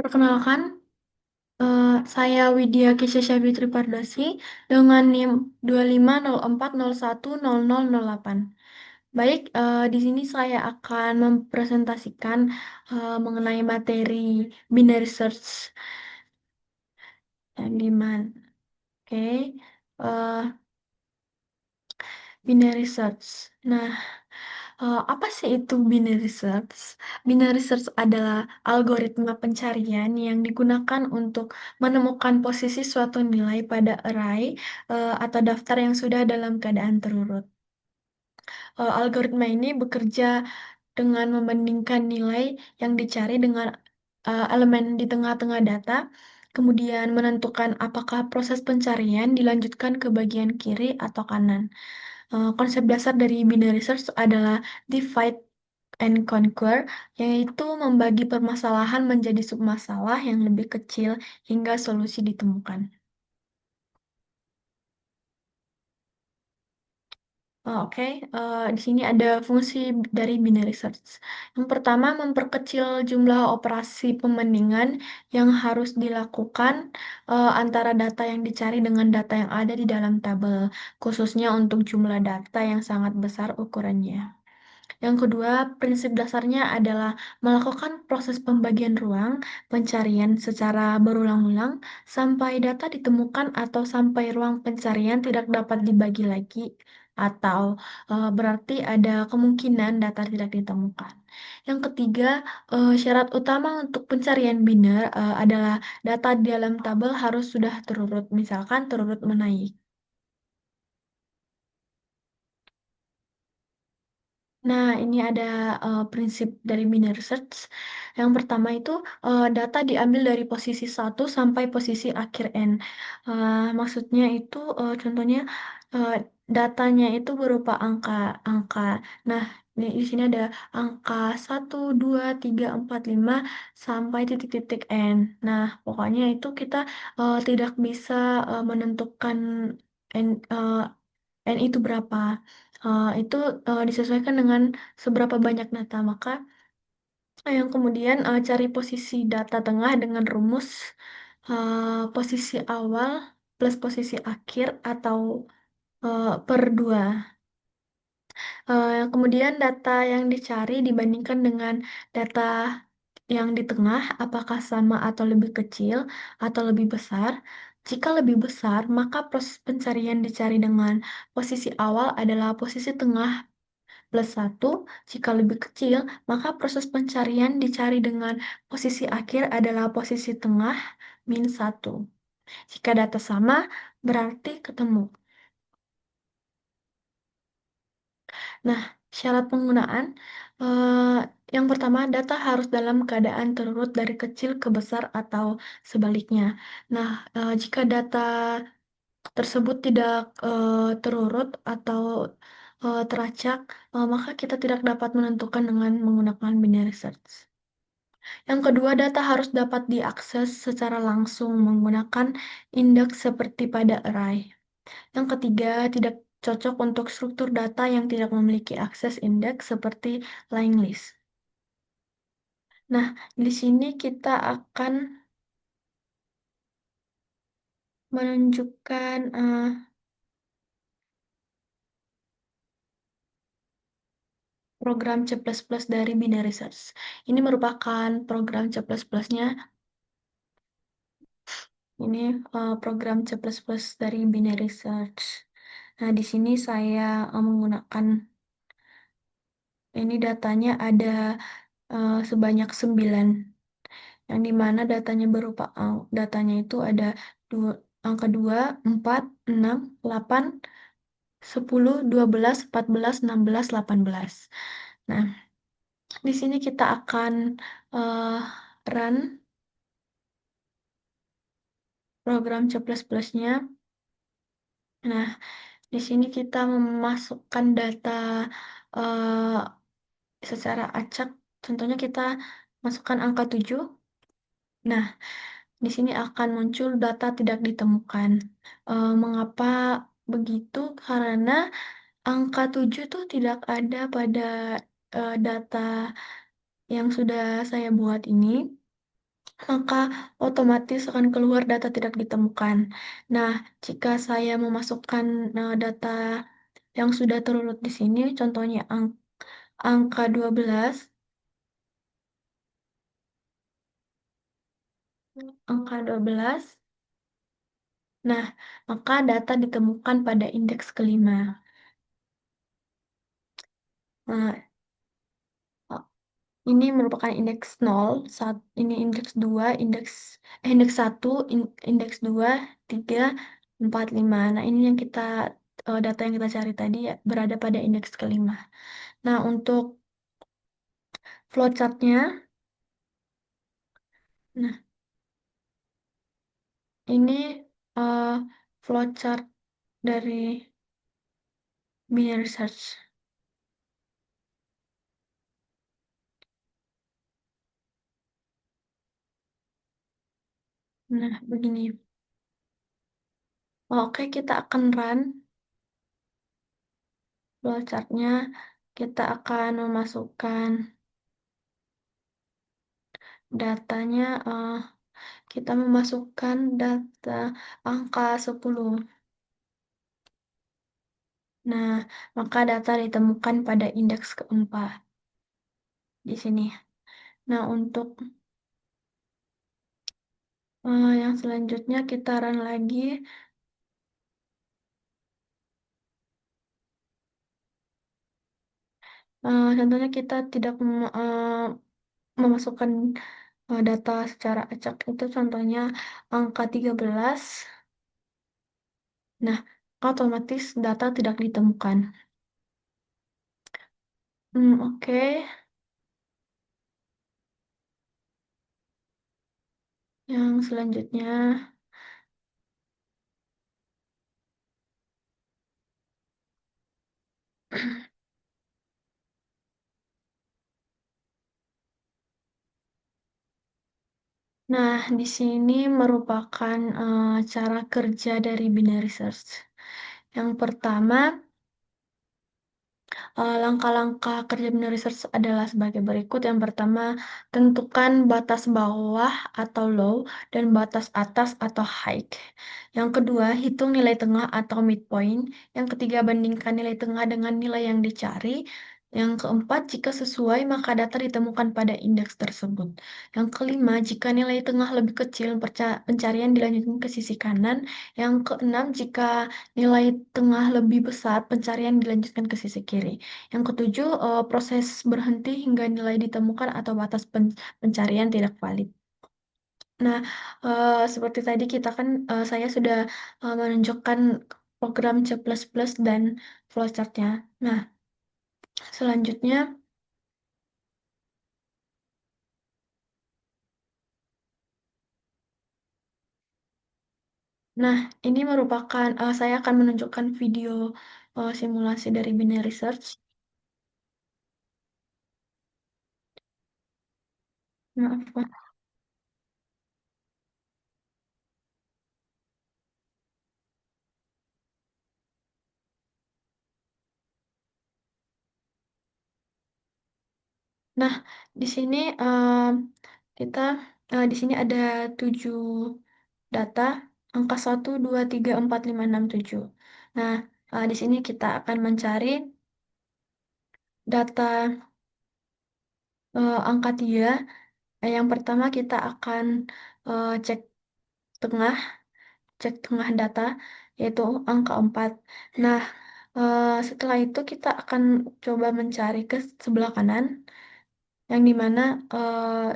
Perkenalkan, saya Widya Kesha Fitri Pardasi dengan NIM 2504010008. Baik, di sini saya akan mempresentasikan mengenai materi binary search yang di mana. Oke, eh, binary search. Nah, apa sih itu binary search? Binary search adalah algoritma pencarian yang digunakan untuk menemukan posisi suatu nilai pada array atau daftar yang sudah dalam keadaan terurut. Algoritma ini bekerja dengan membandingkan nilai yang dicari dengan elemen di tengah-tengah data, kemudian menentukan apakah proses pencarian dilanjutkan ke bagian kiri atau kanan. Konsep dasar dari binary search adalah divide and conquer, yaitu membagi permasalahan menjadi submasalah yang lebih kecil hingga solusi ditemukan. Oke, di sini ada fungsi dari binary search. Yang pertama, memperkecil jumlah operasi pembandingan yang harus dilakukan antara data yang dicari dengan data yang ada di dalam tabel, khususnya untuk jumlah data yang sangat besar ukurannya. Yang kedua, prinsip dasarnya adalah melakukan proses pembagian ruang pencarian secara berulang-ulang sampai data ditemukan atau sampai ruang pencarian tidak dapat dibagi lagi atau berarti ada kemungkinan data tidak ditemukan. Yang ketiga, syarat utama untuk pencarian biner adalah data di dalam tabel harus sudah terurut, misalkan terurut menaik. Nah, ini ada prinsip dari binary search. Yang pertama itu data diambil dari posisi satu sampai posisi akhir n. Maksudnya itu contohnya eh, datanya itu berupa angka-angka. Nah, di sini ada angka 1, 2, 3, 4, 5 sampai titik-titik n. Nah, pokoknya itu kita tidak bisa menentukan n, N itu berapa. Itu disesuaikan dengan seberapa banyak data. Maka yang kemudian cari posisi data tengah dengan rumus posisi awal plus posisi akhir atau per 2. Kemudian data yang dicari dibandingkan dengan data yang di tengah, apakah sama atau lebih kecil atau lebih besar. Jika lebih besar, maka proses pencarian dicari dengan posisi awal adalah posisi tengah plus satu. Jika lebih kecil, maka proses pencarian dicari dengan posisi akhir adalah posisi tengah min satu. Jika data sama, berarti ketemu. Nah, syarat penggunaan eh, yang pertama, data harus dalam keadaan terurut dari kecil ke besar atau sebaliknya. Nah, jika data tersebut tidak terurut atau teracak, maka kita tidak dapat menentukan dengan menggunakan binary search. Yang kedua, data harus dapat diakses secara langsung menggunakan indeks seperti pada array. Yang ketiga, tidak cocok untuk struktur data yang tidak memiliki akses indeks seperti linked list. Nah, di sini kita akan menunjukkan program C++ dari binary search. Ini merupakan program C++-nya. Ini program C++ dari binary search. Nah, di sini saya menggunakan ini datanya ada sebanyak 9, yang dimana datanya berupa datanya itu ada angka 2, 4, 6, 8, 10, 12, 14, 16, 18. Nah, di sini kita akan eh, run program C++-nya. Nah, di sini kita memasukkan data eh, secara acak. Contohnya kita masukkan angka 7. Nah, di sini akan muncul data tidak ditemukan. Mengapa begitu? Karena angka 7 itu tidak ada pada data yang sudah saya buat ini. maka otomatis akan keluar data tidak ditemukan. Nah, jika saya memasukkan, data yang sudah terurut di sini, contohnya angka 12, nah, maka data ditemukan pada indeks kelima. Nah, ini merupakan indeks 0, ini indeks 2, indeks 1, indeks 2, 3, 4, 5. Nah, ini yang data yang kita cari tadi ya, berada pada indeks kelima. Nah, untuk flowchart-nya, nah ini uh, flowchart dari binary search. Nah, begini. Oke, kita akan run flowchart-nya. Kita akan memasukkan datanya, kita memasukkan data angka 10. Nah, maka data ditemukan pada indeks keempat di sini. Nah, untuk yang selanjutnya kita run lagi. Contohnya kita tidak memasukkan data secara acak, itu contohnya angka 13. Nah, otomatis data tidak ditemukan. Oke. Yang selanjutnya, nah di sini merupakan cara kerja dari binary search. Yang pertama, langkah-langkah kerja binary search adalah sebagai berikut. Yang pertama, tentukan batas bawah atau low dan batas atas atau high. Yang kedua, hitung nilai tengah atau midpoint. Yang ketiga, bandingkan nilai tengah dengan nilai yang dicari. Yang keempat, jika sesuai, maka data ditemukan pada indeks tersebut. Yang kelima, jika nilai tengah lebih kecil, pencarian dilanjutkan ke sisi kanan. Yang keenam, jika nilai tengah lebih besar, pencarian dilanjutkan ke sisi kiri. Yang ketujuh, proses berhenti hingga nilai ditemukan atau batas pencarian tidak valid. Nah, seperti tadi saya sudah menunjukkan program C++ dan flowchart-nya. Nah, selanjutnya, nah ini merupakan, saya akan menunjukkan video simulasi dari binary search. Maaf, Pak. Nah, di sini kita di sini ada 7 data, angka 1, 2, 3, 4, 5, 6, 7. Nah, di sini kita akan mencari data angka 3. Yang pertama kita akan cek tengah, data, yaitu angka 4. Nah, setelah itu kita akan coba mencari ke sebelah kanan, yang dimana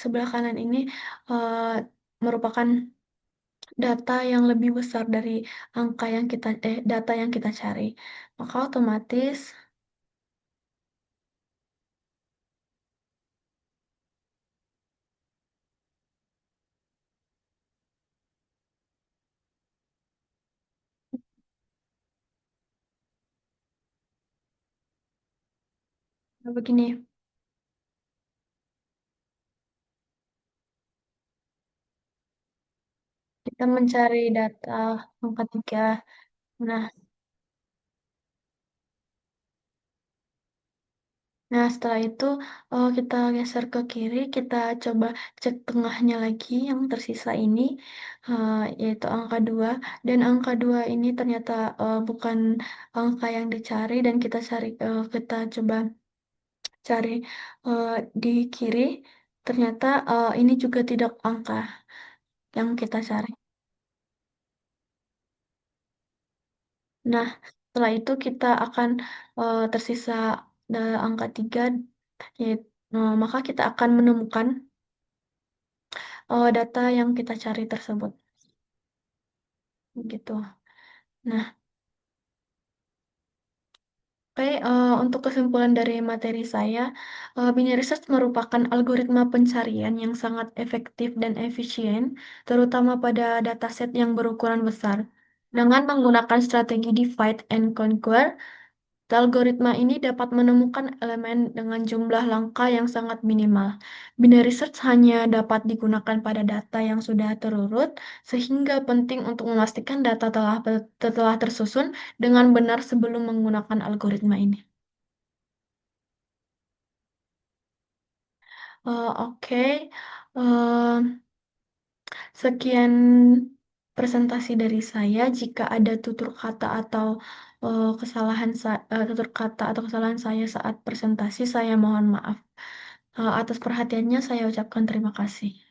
sebelah kanan ini eh, merupakan data yang lebih besar dari data yang kita cari. Maka otomatis begini, kita mencari data angka 3. Nah, Nah, setelah itu, kita geser ke kiri, kita coba cek tengahnya lagi yang tersisa ini, yaitu angka 2 dan angka 2 ini ternyata, bukan angka yang dicari dan kita coba cari, di kiri, ternyata, ini juga tidak angka yang kita cari. Nah, setelah itu kita akan, tersisa, angka 3, maka kita akan menemukan data yang kita cari tersebut, gitu. Nah, oke, untuk kesimpulan dari materi saya, binary search merupakan algoritma pencarian yang sangat efektif dan efisien, terutama pada dataset yang berukuran besar. Dengan menggunakan strategi divide and conquer, algoritma ini dapat menemukan elemen dengan jumlah langkah yang sangat minimal. Binary search hanya dapat digunakan pada data yang sudah terurut, sehingga penting untuk memastikan data telah tersusun dengan benar sebelum menggunakan algoritma ini. Oke, eh, sekian presentasi dari saya. Jika ada tutur kata atau tutur kata atau kesalahan saya saat presentasi, saya mohon maaf. Atas perhatiannya saya ucapkan terima kasih.